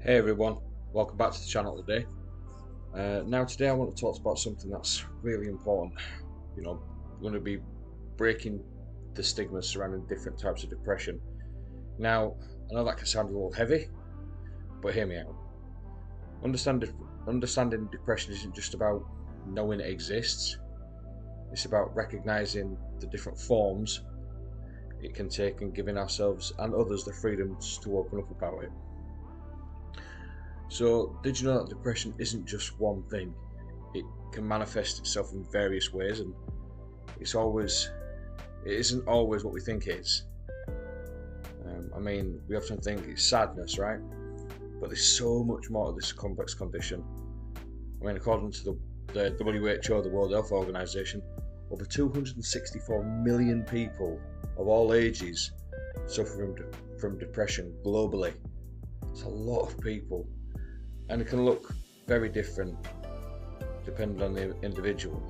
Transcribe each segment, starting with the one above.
Hey everyone, welcome back to the channel today. Today I want to talk about something that's really important. We're going to be breaking the stigma surrounding different types of depression. Now, I know that can sound a little heavy, but hear me out. Understanding depression isn't just about knowing it exists, it's about recognizing the different forms it can take and giving ourselves and others the freedoms to open up about it. So, did you know that depression isn't just one thing? It can manifest itself in various ways, and it isn't always what we think it is. We often think it's sadness, right? But there's so much more to this complex condition. According to the WHO, the World Health Organization, over 264 million people of all ages suffer from depression globally. It's a lot of people. And it can look very different depending on the individual.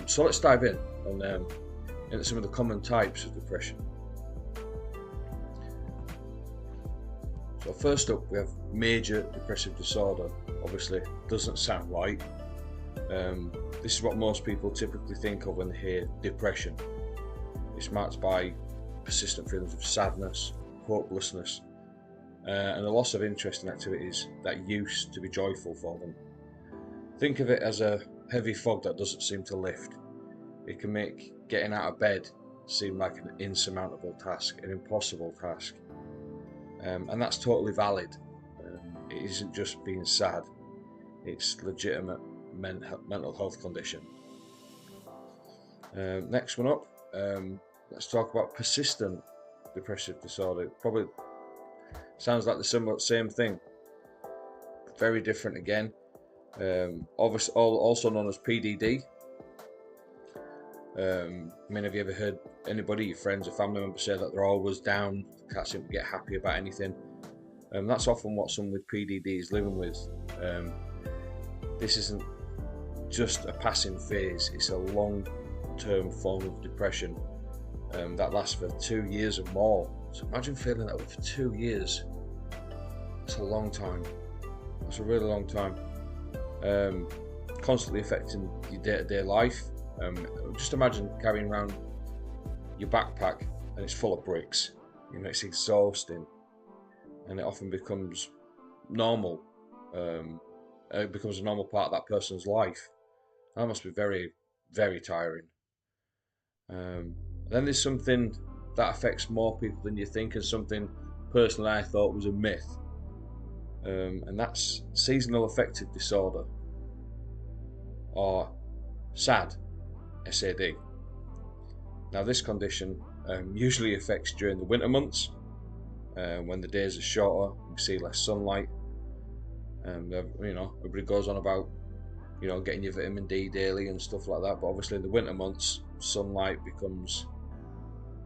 So let's dive in into some of the common types of depression. So first up, we have major depressive disorder. Obviously, doesn't sound right. This is what most people typically think of when they hear depression. It's marked by persistent feelings of sadness, hopelessness, and a loss of interest in activities that used to be joyful for them. Think of it as a heavy fog that doesn't seem to lift. It can make getting out of bed seem like an insurmountable task, an impossible task. And that's totally valid. It isn't just being sad, it's legitimate mental health condition. Next one up, let's talk about persistent depressive disorder. Probably sounds like the same thing, very different again. Obviously, also known as PDD. Have you ever heard anybody, your friends or family members, say that they're always down, can't seem to get happy about anything? That's often what someone with PDD is living with. This isn't just a passing phase, it's a long-term form of depression that lasts for 2 years or more. So imagine feeling that way for 2 years. That's a long time. That's a really long time. Constantly affecting your day-to-day life. Just imagine carrying around your backpack and it's full of bricks. It's exhausting, and it often becomes normal. It becomes a normal part of that person's life. That must be very, very tiring. Then there's something that affects more people than you think, and something personally I thought was a myth, and that's seasonal affective disorder, or SAD. SAD. Now, this condition usually affects during the winter months, when the days are shorter, you see less sunlight. Everybody goes on about getting your vitamin D daily and stuff like that, but obviously in the winter months, sunlight becomes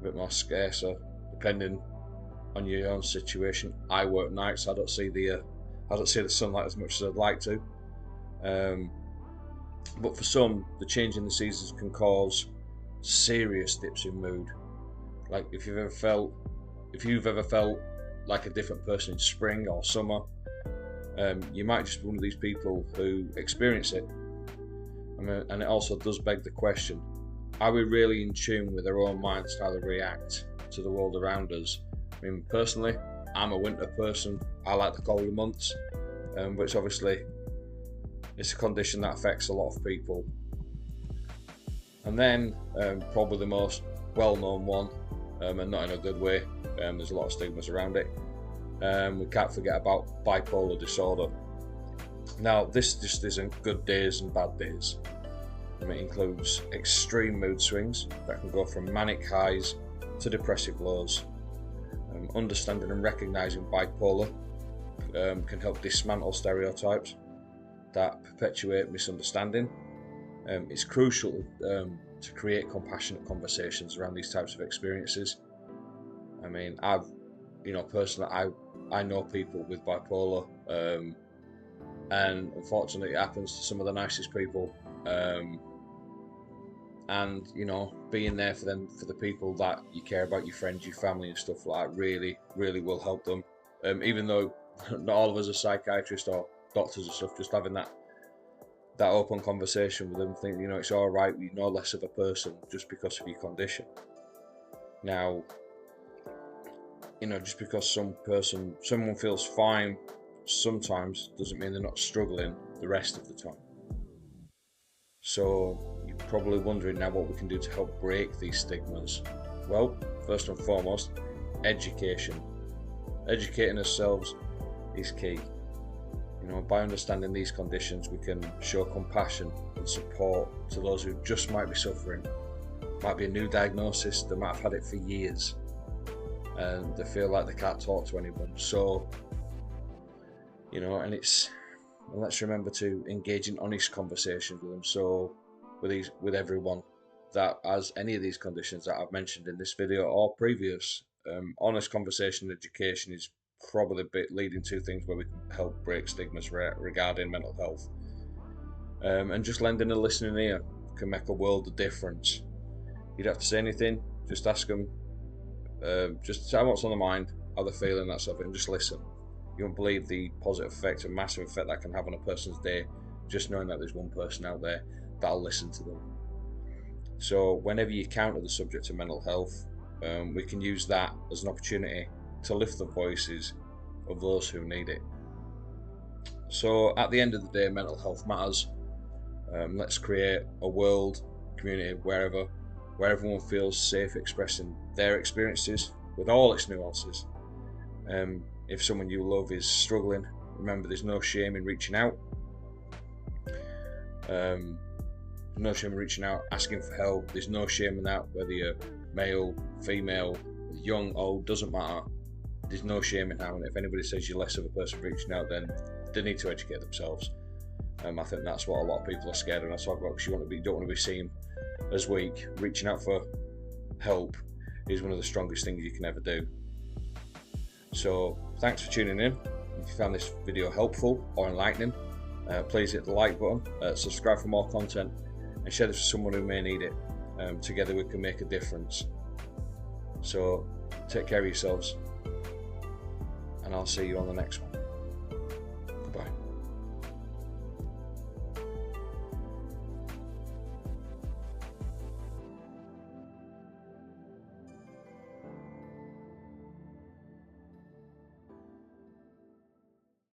a bit more scarcer, depending on your own situation. I work nights, so I don't see the sunlight as much as I'd like to. But for some, the change in the seasons can cause serious dips in mood. Like if you've ever felt like a different person in spring or summer, you might just be one of these people who experience it. And it also does beg the question: are we really in tune with our own minds, how they react to the world around us? Personally, I'm a winter person. I like the colder months, but it's a condition that affects a lot of people. And then, probably the most well-known one, and not in a good way, there's a lot of stigmas around it. We can't forget about bipolar disorder. Now, this just isn't good days and bad days. It includes extreme mood swings that can go from manic highs to depressive lows. Understanding and recognizing bipolar can help dismantle stereotypes that perpetuate misunderstanding. It's crucial to create compassionate conversations around these types of experiences. Personally, I know people with bipolar, and unfortunately it happens to some of the nicest people. Being there for them, for the people that you care about, your friends, your family and stuff like that, really will help them. Even though not all of us are psychiatrists or doctors and stuff, just having that open conversation with them, think, you know, it's all right, you're no less of a person just because of your condition. Now, you know, just because someone feels fine sometimes doesn't mean they're not struggling the rest of the time. So you're probably wondering now what we can do to help break these stigmas. Well, first and foremost, education. Educating ourselves is key. You know, by understanding these conditions, we can show compassion and support to those who just might be suffering. Might be a new diagnosis, they might have had it for years, and they feel like they can't talk to anyone. So, you know, and let's remember to engage in honest conversations with them. So, with everyone that has any of these conditions that I've mentioned in this video or previous, honest conversation and education is probably a bit leading to things where we can help break stigmas regarding mental health. And just lending a listening ear can make a world of difference. You don't have to say anything, just ask them, just tell them what's on the mind, how they're feeling, that sort of thing, and just listen. You won't believe the positive effect and massive effect that can have on a person's day, just knowing that there's one person out there that'll listen to them. So whenever you counter the subject of mental health, we can use that as an opportunity to lift the voices of those who need it. So at the end of the day, mental health matters. Let's create a world, community, where everyone feels safe expressing their experiences with all its nuances. If someone you love is struggling, remember there's no shame in reaching out. No shame in reaching out, asking for help. There's no shame in that, whether you're male, female, young, old, doesn't matter. There's no shame in having it. If anybody says you're less of a person reaching out, then they need to educate themselves. I think that's what a lot of people are scared of. I talk about, because you don't want to be seen as weak. Reaching out for help is one of the strongest things you can ever do. So thanks for tuning in. If you found this video helpful or enlightening, please hit the like button, subscribe for more content, and share this with someone who may need it. Together we can make a difference. So take care of yourselves, and I'll see you on the next one. Goodbye.